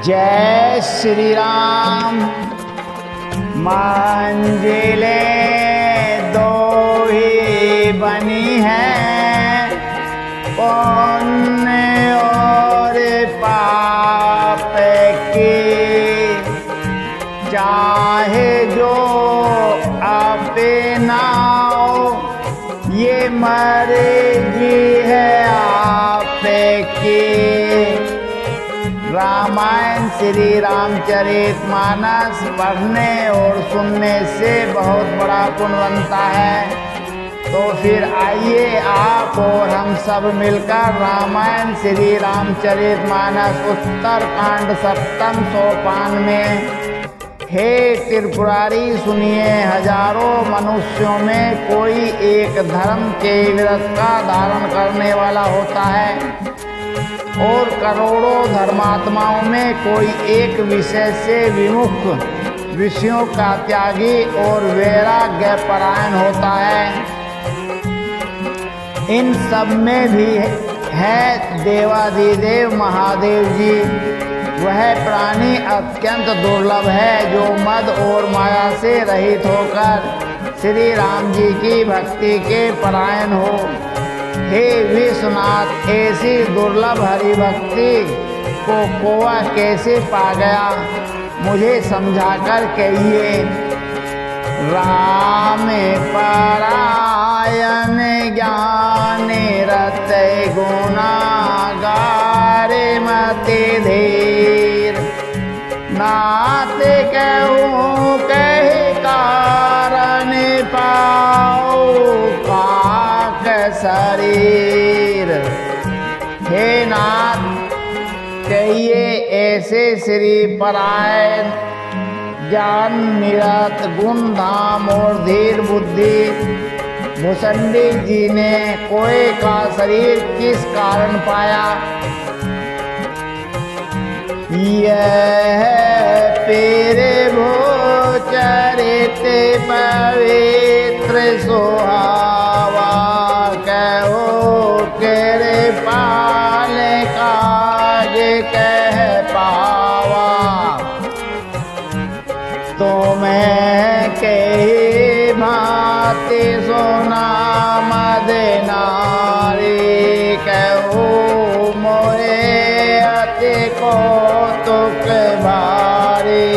जय श्री राम। मंजिलें दो ही बनी हैं, पुण्य और पाप की। चाहे जो अपनाओ, ये मर्जी है आपकी। रामायण श्री रामचरितमानस पढ़ने और सुनने से बहुत बड़ा पुण्य बनता है। तो फिर आइए आप और हम सब मिलकर रामायण श्री रामचरितमानस उत्तरकांड 7 सोपान में, हे त्रिपुरारी सुनिए, हजारों मनुष्यों में कोई एक धर्म के व्रत का धारण करने वाला होता है और करोड़ों धर्मात्माओं में कोई एक विषय से विमुख, विषयों का त्यागी और वैराग्य परायण होता है। इन सब में भी है देवाधिदेव महादेव जी। वह प्राणी अत्यंत दुर्लभ है जो मद और माया से रहित होकर श्री राम जी की भक्ति के परायण हो। हे विश्वनाथ, ऐसी दुर्लभ हरि भक्ति को कोवा कैसे पा गया, मुझे समझा कर कहिए। राम परायण ज्ञान रत गुनागार मति धीर, नाथ कहूँ कही कारण पाओ काक शरीर। हे नाथ, कहिए ऐसे श्री परायण ज्ञान निरत गुण धाम और धीर बुद्धि भुसंडी जी ने कोय का शरीर किस कारण पाया। यह पेरे भो चरित पवित्र सुहावा, कहो केरे पाल काज कह पावा। तुम्हें कही भांति सुना मद नारी, कहो मोरे अति कौतुक भारी।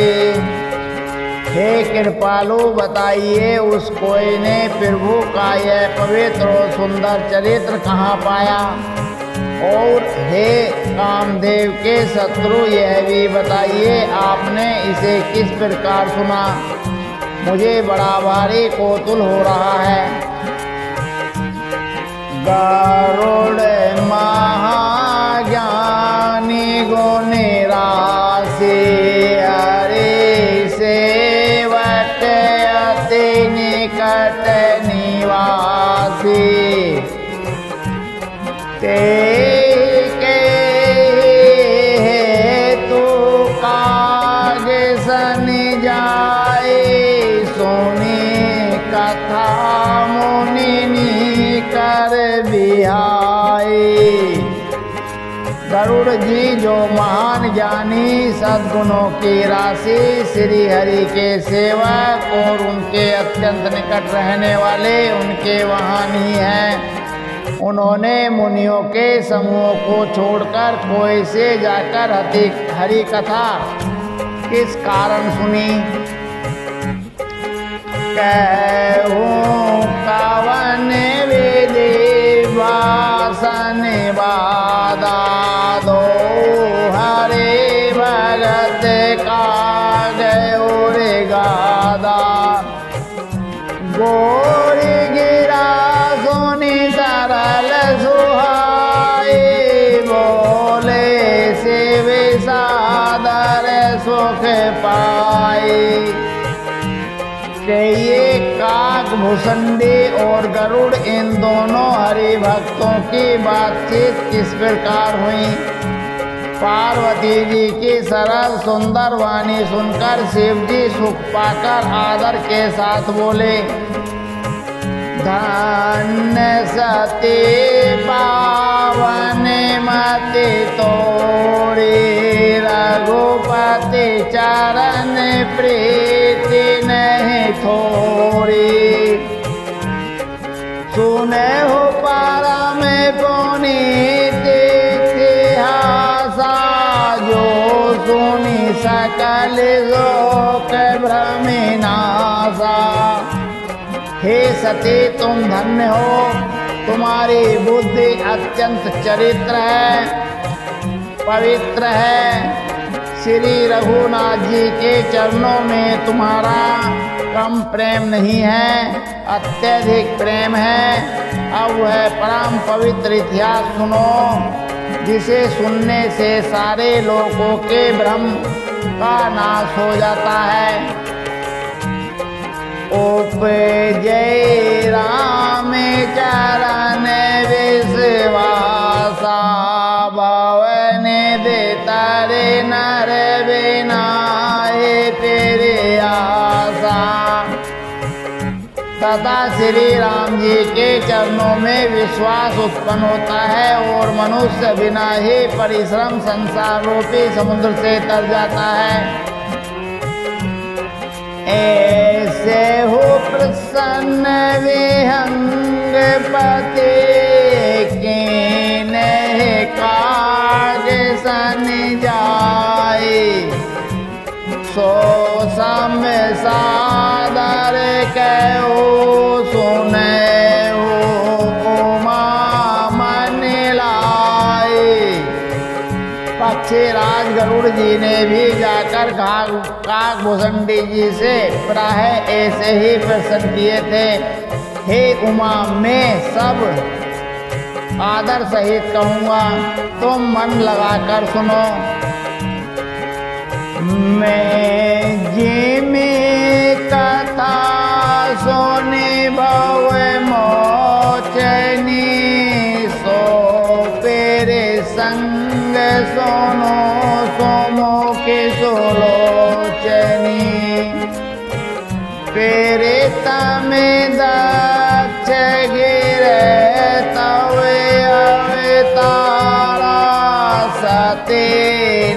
हे कृपालु, बताइए उस कोई ने प्रभु का यह पवित्र और सुंदर चरित्र कहाँ पाया। और हे कामदेव के शत्रु, यह भी बताइए आपने इसे किस प्रकार सुना। मुझे बड़ा भारी कौतूहल हो रहा है। गरुड़ महाज्ञानी गुणी राशि, हरि सेवक अति निकट निवासी। ते के हेतु काज सन जाए, सुनी कथा मुनि कर बिहाई। गरुड़ जी जो महान ज्ञानी सद्गुणों की राशि, श्री हरि के सेवक और उनके अत्यंत निकट रहने वाले उनके वाहनी हैं, उन्होंने मुनियों के समूह को छोड़कर कोई से जाकर हरि कथा किस कारण सुनी। कहूँ कवन विधि वासन बाधा, दो हरे भगत का गौर गादा। गोरी गिरा सोनी सरल सुहाई, बोले से विसादर सुख पाई। कहिए काक भुसंडी और गरुड़, इन दोनों हरि भक्तों की बातचीत किस प्रकार हुई। पार्वती जी की सरल सुंदर वाणी सुनकर शिव जी सुख पाकर आदर के साथ बोले, धन्य सती पावन मति तोरी रघुपति चरण प्रीति नहीं थोरी सुने हो परम पुनीत इतिहासा जो सुनी सकल लोक भ्रमिनासा। हे सती तुम धन्य हो, तुम्हारी बुद्धि अत्यंत चरित्र है, पवित्र है। श्री रघुनाथ जी के चरणों में तुम्हारा कम प्रेम नहीं है, अत्यधिक प्रेम है। अब वह परम पवित्र इतिहास सुनो, जिसे सुनने से सारे लोगों के भ्रम का नाश हो जाता है। उपजय राम चरण विश्वासा भवन दे तारे नर बिनाए तेरे आशा। तथा श्री राम जी के चरणों में विश्वास उत्पन्न होता है और मनुष्य बिना ही परिश्रम संसार रूपी समुद्र से तर जाता है। ऐसे हो प्रसन्न विहंग पति कीन काज सन जाए सो सम सादर कहो सुने उमा मन लाए। पक्षीराज गरुड़ जी ने भी जाकर काकभूषणी जी से प्राह ऐसे ही प्रश्न किए थे। हे उमा, मैं सब आदर सहित कहूँगा, तुम मन लगाकर सुनो। मैं जिमी कथा सुनी भव मोचनी सो तेरे संग सुनो सुमुखी सुलोचनी। तेरे तमे दक्ष गिरे तव अवतारा सते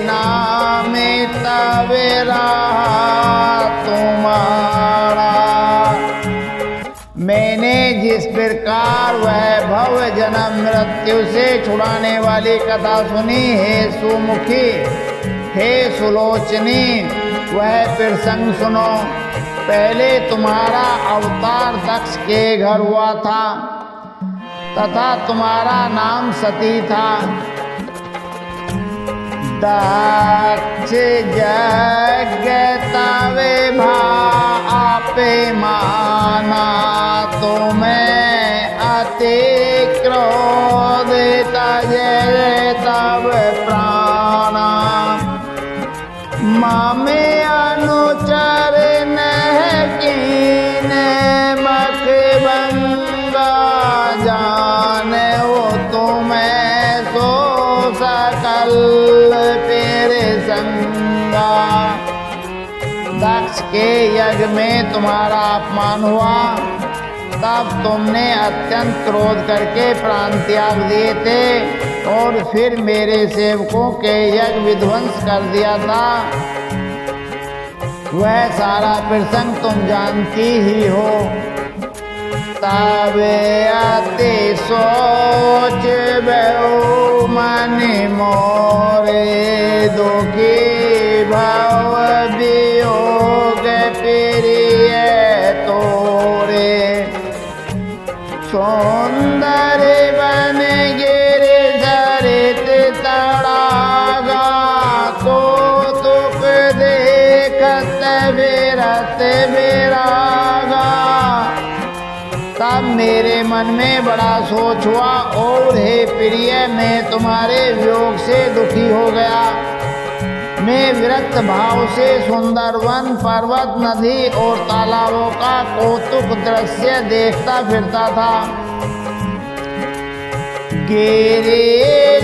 नाम तब तुम्हारा। मैंने जिस प्रकार वह भव जन्म मृत्यु से छुड़ाने वाली कथा सुनी, हे सुमुखी, हे सुलोचनी, वह प्रसंग सुनो। पहले तुम्हारा अवतार दक्ष के घर हुआ था तथा तुम्हारा नाम सती था। दक्ष यज्ञ तवे भापे माना तुम्हें अति क्रोध तजे तब प्राणा। मामे अनुचर कीन मख बंगा जाने वो तुम्हें सो सकल तेरे संगा। दक्ष के यज्ञ में तुम्हारा अपमान हुआ, तब तुमने अत्यंत क्रोध करके प्राण त्याग दिए थे और फिर मेरे सेवकों के यज्ञ विध्वंस कर दिया था। वह सारा प्रसंग तुम जानती ही हो। तब अति सोच बहु मन मोरे दुखी भव वियोग प्रिय तोरे। सुंदर बन गिर धरित तड़ागा कौतुक देखत विरत विरागा। तब मेरे मन में बड़ा सोच हुआ और हे प्रिय, मैं तुम्हारे वियोग से दुखी हो गया। मैं विरक्त भाव से सुंदर वन, पर्वत, नदी और तालाबों का कौतुक दृश्य देखता फिरता था। गिरी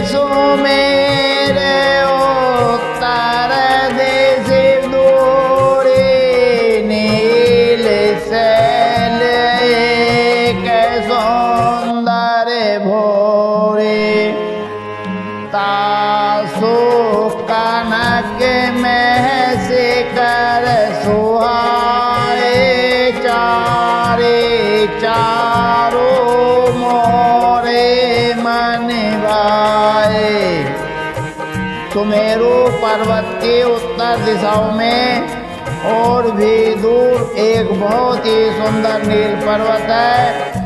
सुमेरे उत्तर देश दूरी नील शैल एक सुंदर भोरे। सो कनक में से कर सुहाए चारे चारो मोरे मन भाए। सुमेरु पर्वत के उत्तर दिशाओं में और भी दूर एक बहुत ही सुंदर नील पर्वत है।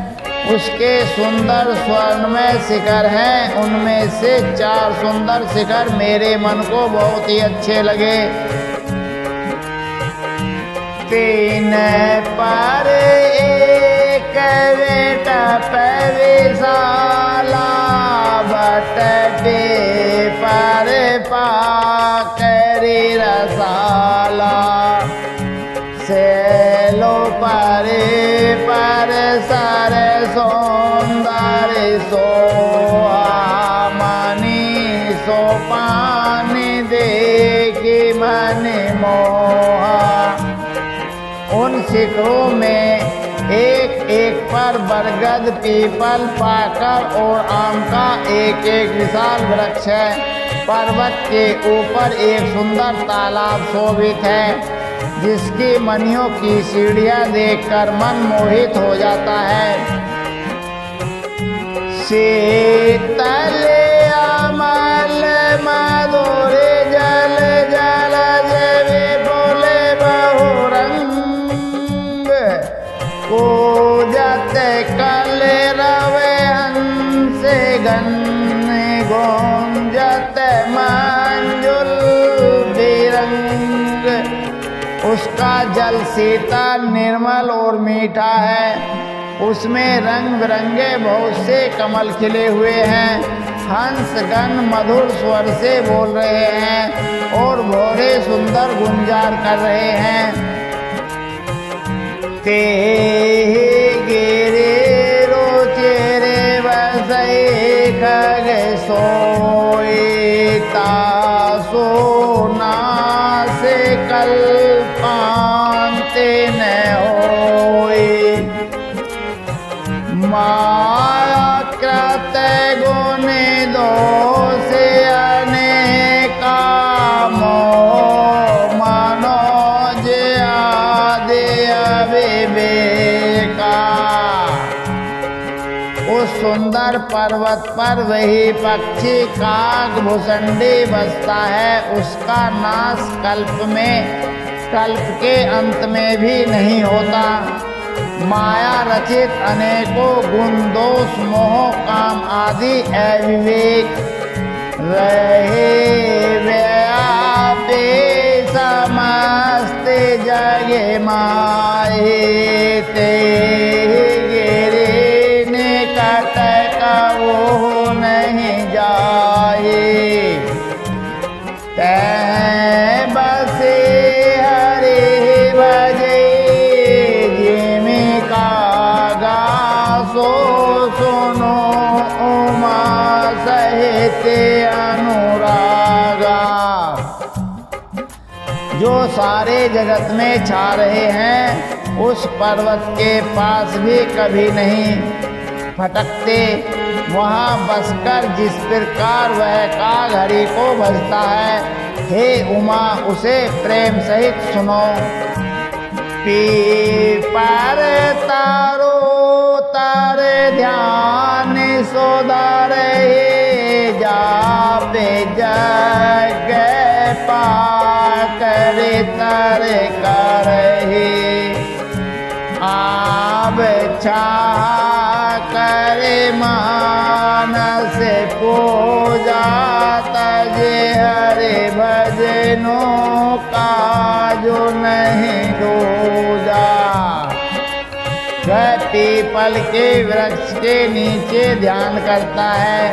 उसके सुंदर स्वर्णमय शिखर हैं। उनमें से 4 सुंदर शिखर मेरे मन को बहुत ही अच्छे लगे। 3 पर एक बेटा पैविशाला बटटे पर पाकरी रसाला सेलो परे पर sir Soundar Soha money so पानी देखी मन मोहा। उन शिखरों में एक एक पर बरगद पीपल पाकर और आम का एक एक विशाल वृक्ष है। पर्वत के ऊपर एक सुंदर तालाब शोभित है जिसकी मनियों की सीढ़ियां देखकर मन मोहित हो जाता है। शीतल अमल मधुर जल जल जवे बोले बहुरंग पूजत कल रवे हंस गन गोंजत मंजुल बिरंग। उसका जल शीतल निर्मल और मीठा है। उसमें रंग बिरंगे बहुत से कमल खिले हुए हैं। हंसगण मधुर स्वर से बोल रहे हैं और भौरे सुंदर गुंजार कर रहे हैं। ते गिरे रोचेरे बसई खग सोई सोना से कल्पांते न होई। माया कृत गुण दोष अनेका मोह मनोज आदि अविवेका। उस सुंदर पर्वत पर वही पक्षी काग भुसंडी बसता है। उसका नाश कल्प के अंत में भी नहीं होता। माया रचित अनेकों गुण दोष मोह काम आदि अविवेक रहे व्यापे समस्त जगे माये। ते गिरे निकट कबो नहीं जाए। तै बसे हरे भजे सो सुनो उमा सहित अनुरागा। जो सारे जगत में छा रहे हैं उस पर्वत के पास भी कभी नहीं भटकते। वहाँ बसकर जिस प्रकार वह काग हरि को भजता है, हे उमा उसे प्रेम सहित सुनो। पीपर तारो तार ध्यान सोधार जापे जग पाकर तर कर आब छा कर मानस पूजा तजे हरे भजनों का जो नहीं दूजा। वह पीपल के वृक्ष के नीचे ध्यान करता है,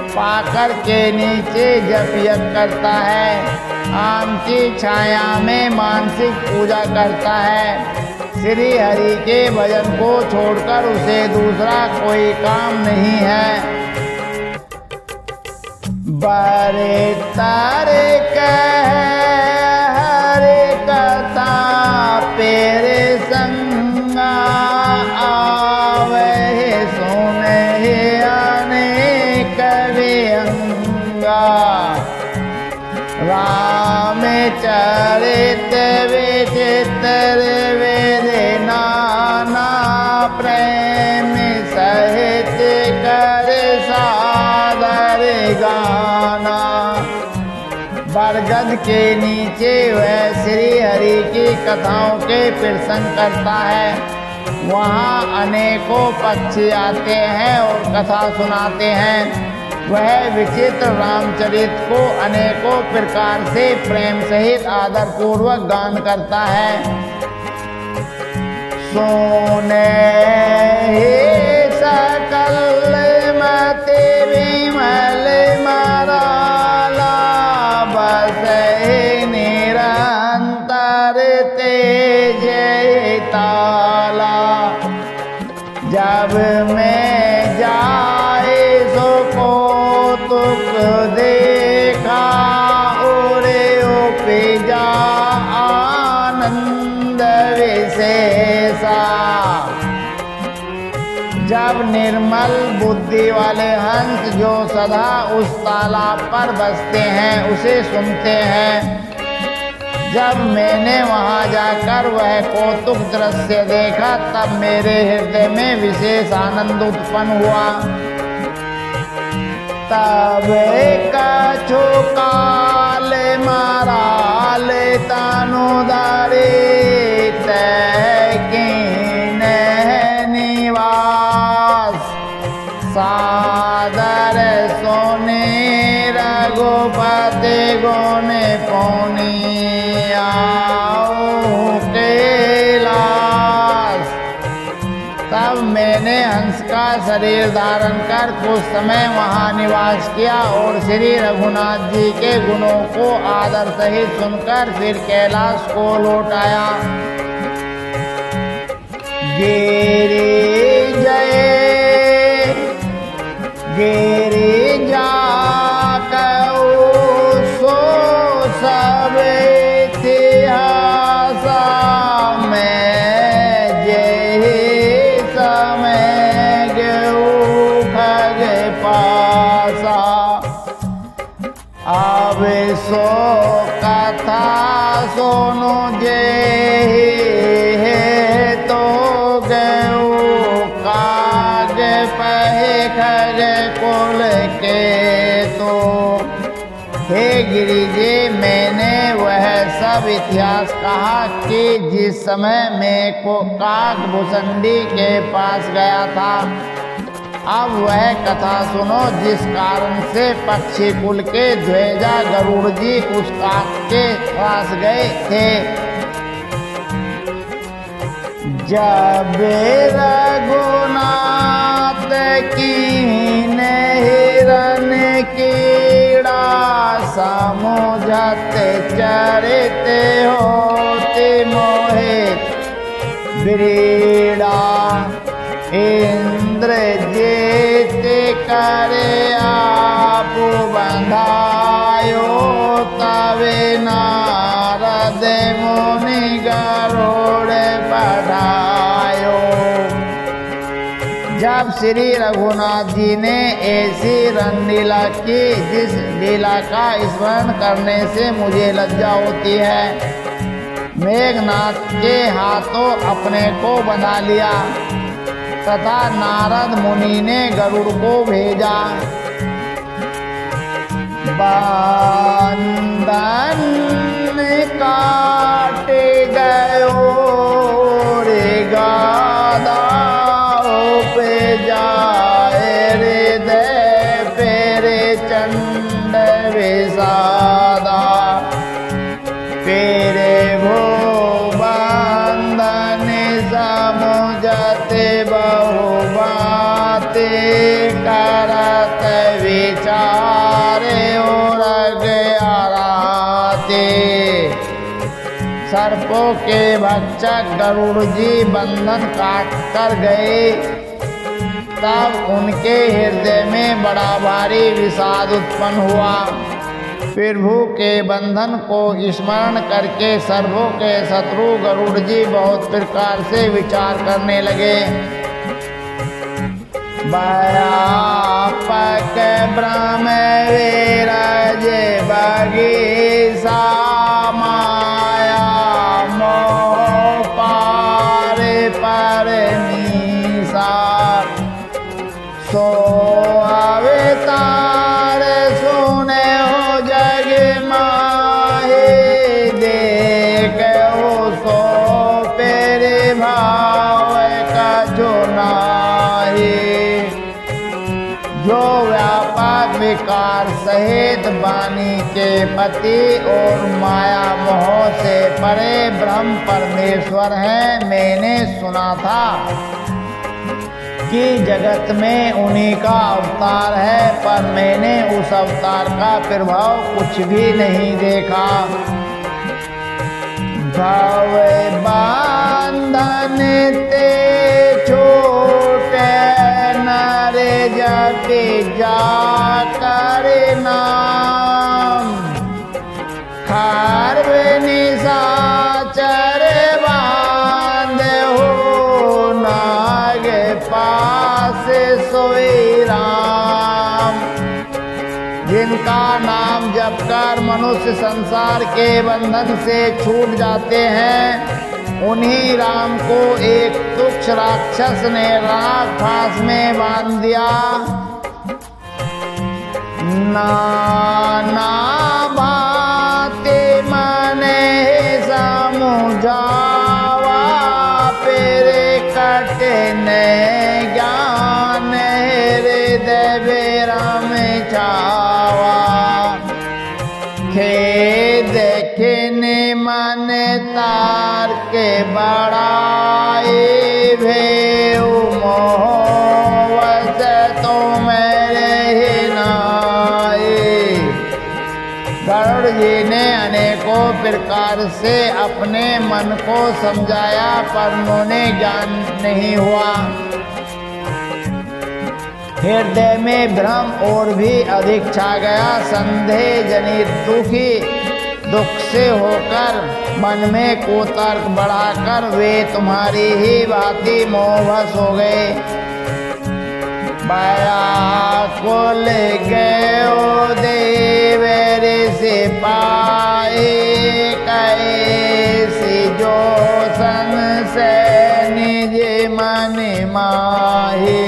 पाकर के नीचे जप यज्ञ करता है, आम की छाया में मानसिक पूजा करता है। श्री हरि के भजन को छोड़कर उसे दूसरा कोई काम नहीं है। बारे तारे कह हरे कथा पेरे संगा आवे सोने आने कवे अंगा। रामचरित विचित्र वेद नाना प्रेम सहित कर सादर गाना। बरगद के नीचे वह श्री हरि की कथाओं के प्रसंग करता है। वहाँ अनेकों पक्षी आते हैं और कथा सुनाते हैं। वह विचित्र रामचरित को अनेकों प्रकार से प्रेम सहित आदर पूर्वक गान करता है। सोने सकल मति विमल मराला बस निरंतर तेज ताला। जब मैं जाए सो कौतुक देखा उरे उपजा आनंद विशेषा। जब निर्मल बुद्धि वाले हंस जो सदा उस तालाब पर बसते हैं उसे सुनते हैं। जब मैंने वहां जाकर वह कौतुक दृश्य देखा तब मेरे हृदय में विशेष आनंद उत्पन्न हुआ। तब कछु काल माराल तनुधारी तैकीन निवास। सादर सोने रघुपति गुण पुनि कैलाश। तब मैंने हंस का शरीर धारण कर कुछ समय वहां निवास किया और श्री रघुनाथ जी के गुणों को आदर सहित सुनकर फिर कैलाश को लौट आया। गिरि जय गिरि जा सो सब इतिहास में जय समय गऊ खग पासा। अब सो कथा सोनो जय तो गऊ काग पहे खग कुल के तो। हे गिरिजे मैंने वह सब इतिहास कहा कि जिस समय मैं को काकभूषणी के पास गया था। अब वह कथा सुनो जिस कारण से पक्षी कुल के ध्वजा गरुड़ जी उस काक के पास गए थे। जब रघुनाथ कीन हिरन कीड़ा समुझत चरित होते मोहे ब्रीड़ा। इंद्र जीत करे आप बंधायो तवे नारद मुनि गरुड़ बढ़ायो। जब श्री रघुनाथ जी ने ऐसी रणलीला की जिस लीला का स्मरण करने से मुझे लज्जा होती है। मेघनाथ के हाथों अपने को बंधा लिया तथा नारद मुनि ने गरुड़ को भेजा। बंधन काट गयो रे गादा पे जाए हृदय पेरे चंड विषादा। पेरे भो बंधन समुझते बहु बाते करत विचार और आराते। सर्पों के भक्षक गरुड़ जी बंधन काट कर गए। तब उनके हृदय में बड़ा भारी विषाद उत्पन्न हुआ। प्रभु के बंधन को स्मरण करके सर्वों के शत्रु गरुड़ जी बहुत प्रकार से विचार करने लगे। व्यापक ब्रह्म विराज बगीसा माया मोह पार परमीसा सो अवतार सुने हो जग माहे देखो सो पेरे भाव का जो नाहे जो व्यापक विकार सहित वाणी के पति और माया मोह से परे ब्रह्म परमेश्वर है। मैंने सुना था कि जगत में उन्हीं का अवतार है, पर मैंने उस अवतार का प्रभाव कुछ भी नहीं देखा। भव बंधन ते छोटे नर जपि जाकर नाम खर्व निशाचर बांध हो नाग पास सोई राम। जिनका नाम जपकर मनुष्य संसार के बंधन से छूट जाते हैं, उन्हीं राम को एक तुच्छ राक्षस ने राख फांस में बांध दिया। नाना भांति मन समुझावा फिर कटने ज्ञान हृदय विरम छावा। खेद खिने मन तार के बड़ाई भेउ मोह वश तो मेरे ही नाई। गरुड़ जी ने अनेकों प्रकार से अपने मन को समझाया, पर उन्हें ज्ञान नहीं हुआ। हृदय में भ्रम और भी अधिक छा गया। संदेह जनित दुख से होकर मन में कुतर्क बढ़ाकर वे तुम्हारी ही भांति मोहवश हो गए। व्याकुल गयो देव ऋषि पाए कैसी जो संशय निज मन माहे।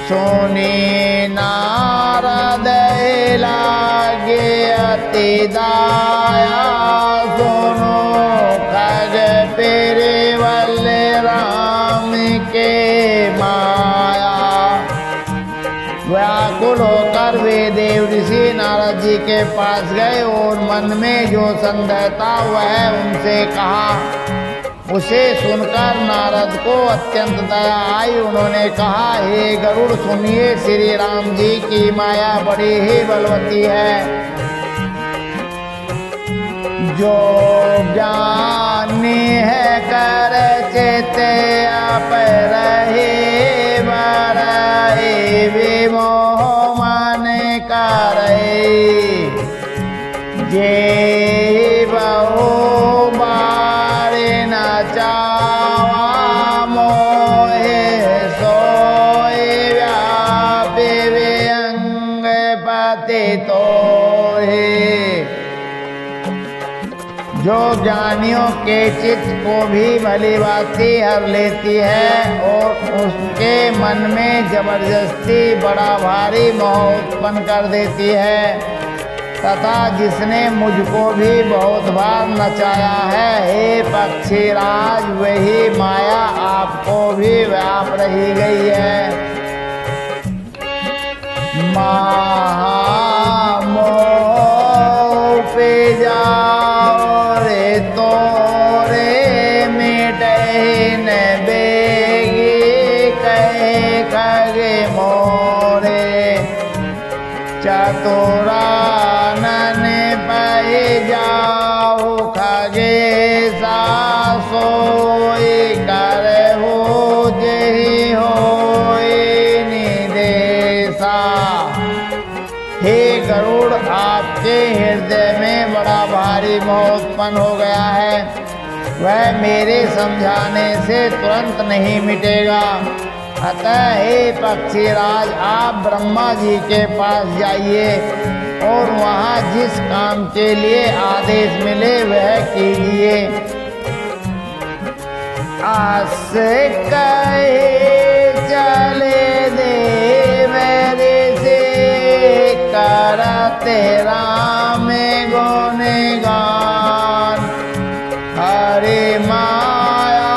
सुनी नारद लागे अति दाया सुनो खग पेरेवल राम के माया। व्याकुल होकर वे देव ऋषि नारद जी के पास गए और मन में जो संदेह था वह उनसे कहा। उसे सुनकर नारद को अत्यंत दया आई। उन्होंने कहा, हे गरुड़ सुनिए, श्री राम जी की माया बड़ी ही बलवती है। जो ज्ञानी है कर चित आप रहे बरए विमोह मन करे। जे बहु चावा मोहे सोए व्यापी व्यंग पति तोहे। जो ज्ञानियों के चित्त को भी भली भांति हर लेती है और उसके मन में जबरदस्ती बड़ा भारी मोह उत्पन्न कर देती है, तथा जिसने मुझको भी बहुत बार नचाया है। हे पक्षीराज, वही माया आपको भी व्याप रही गई है। महामोह पे जाओ रे तोरे मिटे न बेगी कहे खगे मोरे। चतुरानन पै जाओ खगे सोई कर हो जही होई निदेशा। हे गरुड़, आपके हृदय में बड़ा भारी मोह उत्पन्न हो गया है। वह मेरे समझाने से तुरंत नहीं मिटेगा। अतः हे पक्षीराज, आप ब्रह्मा जी के पास जाइए और वहाँ जिस काम के लिए आदेश मिले वह कीजिए। आस कहे चले देव ऋषि, करते राम गुणगान। हरि माया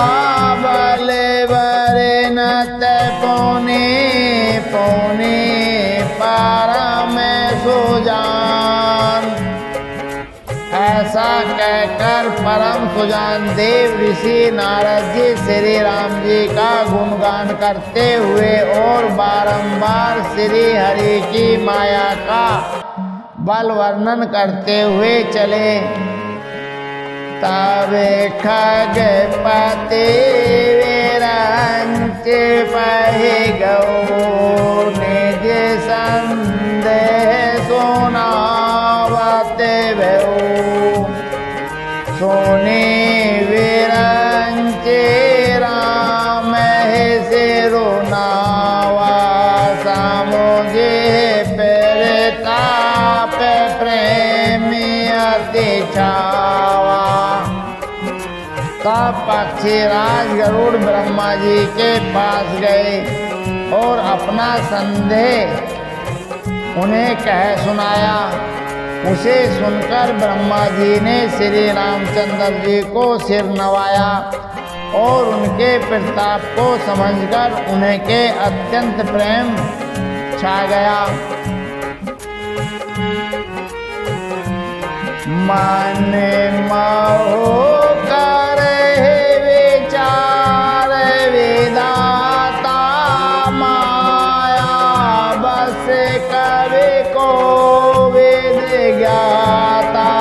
बल वर्णत पुनि पुनि परम सुजान। ऐसा कहकर परम सुजान देव ऋषि नारद जी श्री राम जी का गुणगान करते हुए और बारंबार श्री हरि की माया का बल वर्णन करते हुए चले। तबे खगपति विरंच पहि गौ, निज संदेह सुनावत भयउ। सुनि विरंच राम सिरुनावा, समुझे प्रताप प्रेमी अति छावा। तब पक्षीराज गरुड़ ब्रह्मा जी के पास गए और अपना संदेह उन्हें कह सुनाया। उसे सुनकर ब्रह्मा जी ने श्री रामचंद्र जी को सिर नवाया और उनके प्रताप को समझकर उनके अत्यंत प्रेम छा गया। मन मोह कर विचार विधाता, माया बस कवि को वेद ज्ञाता।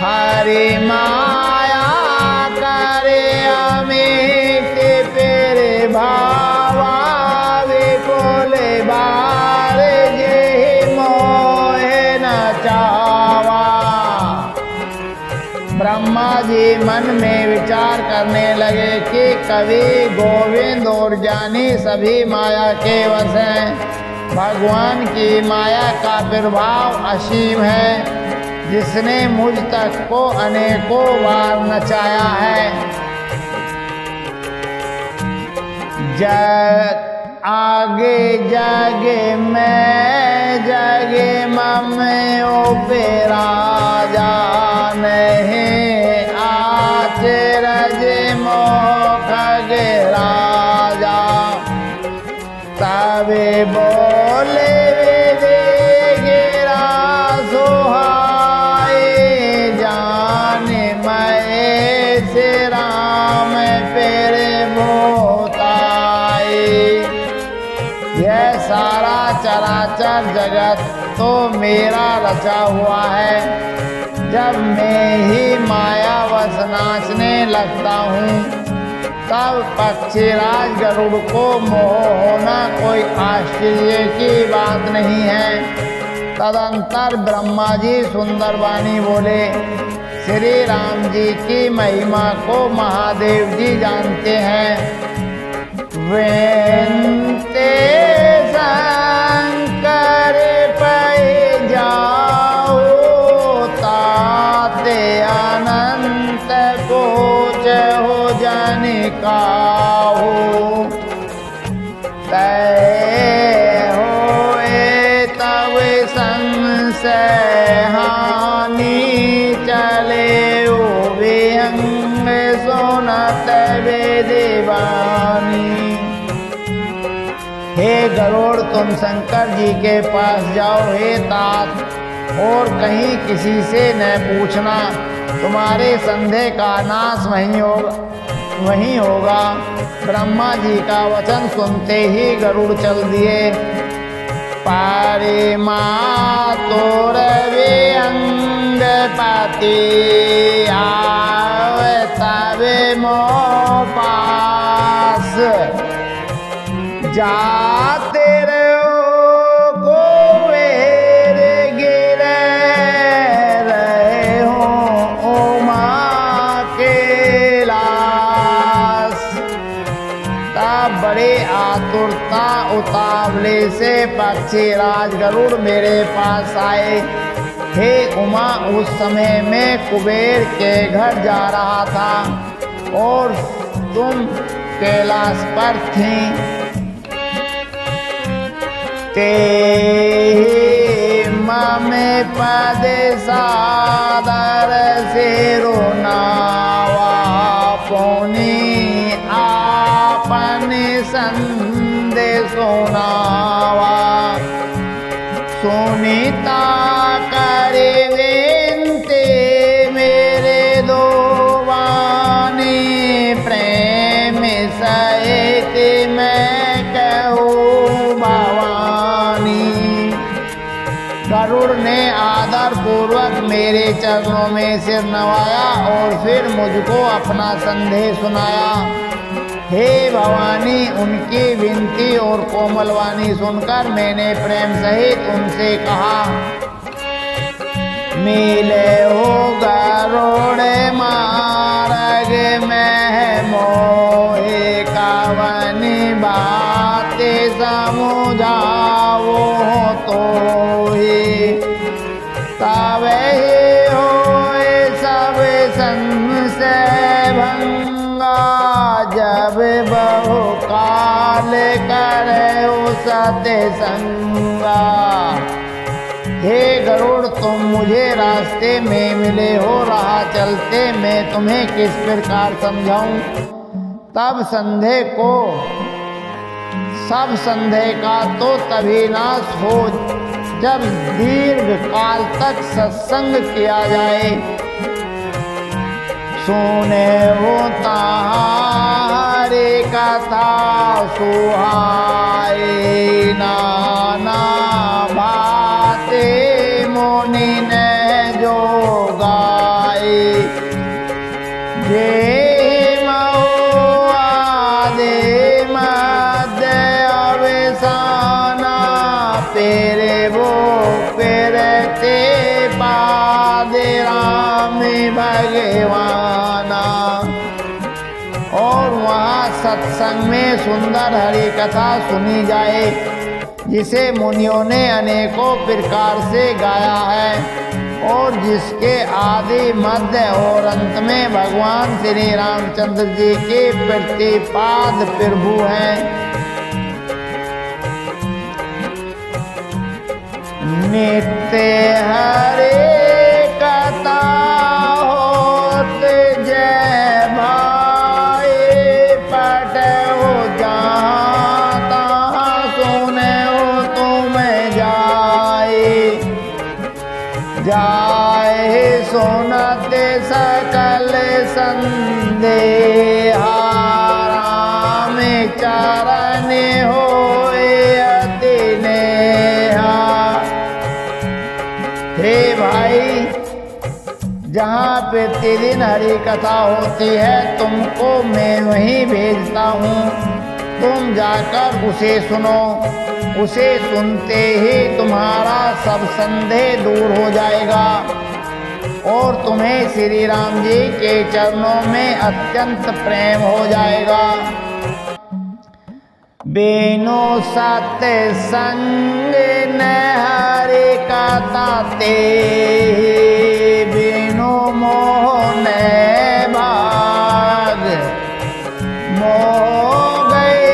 हरि माया करे अमित फिर भावा, विपुल बार जे मोह न चावा। ब्रह्मा जी मन में विचार करने लगे कि कवि गोविंद और ज्ञानी सभी माया के वश हैं। भगवान की माया का प्रभाव असीम है, जिसने मुझ तक को अनेकों बार नचाया है। जग आगे जगे मैं जगे मम उपराजा, नहीं आचरज मोह खग राजा। तबे बोले गिरा सुहाए, जाने मैं से राम पेरे भोताए। यह सारा चराचर जगत तो मेरा रचा हुआ है। जब मैं ही मायावश नाचने लगता हूँ, तब पक्षीराज गरुड़ को मोह होना कोई आश्चर्य की बात नहीं है। तदंतर ब्रह्मा जी सुंदर वाणी बोले। श्री राम जी की महिमा को महादेव जी जानते हैं। वेंते शंकर पै जाओ, ताते अनंत कोच हो जनिकाहो। तय होए तब संशय हानि, चले विहंग सुनत वेदवाणी। हे गरुड़, तुम शंकर जी के पास जाओ। हे तात, और कहीं किसी से न पूछना, तुम्हारे संदेह का नाश वहीं होगा। ब्रह्मा जी का वचन सुनते ही गरुड़ चल दिए। पारिमा तोर विहंग पाती, आवे तबे मोह पास। जाते रहो कुबेर गिर रहे हो उमा के लास। तब बड़े उतावले से पक्षी राज गरुड़ मेरे पास आए। हे उमा, उस समय मैं कुबेर के घर जा रहा था और तुम कैलाश पर थीं। ते ममे पद सादर से रोनावा पौनी आपन संदेश सुनावा। सुनीता करे विनती मेरे दो वाणी, प्रेम सहित मैं कहूँ भवानी। गरुड़ ने आदर पूर्वक मेरे चरणों में सिर नवाया और फिर मुझको अपना संदेह सुनाया। हे भवानी, उनकी विनती और कोमल वाणी सुनकर मैंने प्रेम सहित उनसे कहा, मिले हो गरुड़ मार्ग में मोहे कवनी बातें समझाओ तो ही, तब ही होए सब संशय भंगा, जब बहु काल करे सत्संगा। हे गरुड़, तुम मुझे रास्ते में मिले हो, राह चलते मैं तुम्हें किस प्रकार समझाऊं। तब सब संदेह का तो तभी नाश हो जब दीर्घ काल तक सत्संग किया जाए। सुने वो तारे कथा सुहाए, नाना बाते मुनि ने जो गाए। जे आदे मध्य अवसाना, पेरे वो पेरते पादे राम भगवाना। और वहाँ सत्संग में सुंदर हरि कथा सुनी जाए, जिसे मुनियों ने अनेकों प्रकार से गाया है और जिसके आदि मध्य और अंत में भगवान श्री रामचंद्र जी के प्रतिपाद प्रभु हैं। नित्य हरे कथा होत जय भाई, पट हो जहाँ तहाँ सुने हो तुम जाए सुनते सकल संदेहा, राम चरण होए अति नेहा। हे भाई, जहाँ प्रतिदिन हरि कथा होती है तुमको मैं वहीं भेजता हूँ, तुम जाकर उसे सुनो। उसे सुनते ही तुम्हारा सब संदेह दूर हो जाएगा और तुम्हें श्री राम जी के चरणों में अत्यंत प्रेम हो जाएगा। बिनु सत्संग न हरि कथा ते, बिनु मोह न भाग, मोह गए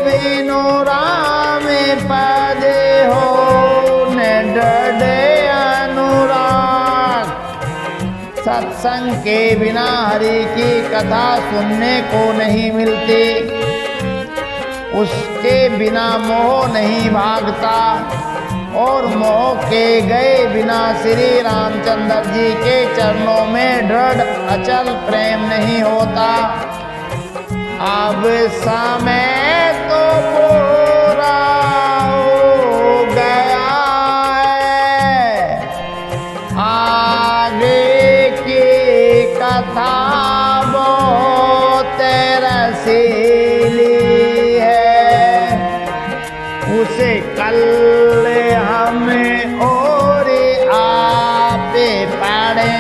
बिनु राम पद हो न डरे अनुराग। सत्संग के बिना हरि की कथा सुनने को नहीं मिलती, उसके बिना मोह नहीं भागता और मोह के गए बिना श्री रामचंद्र जी के चरणों में दृढ़ अचल प्रेम नहीं होता। अब समय तो पूरा हो गया है, आगे की कथा बहुत रसीली है, उसे कल हम और आप पढ़े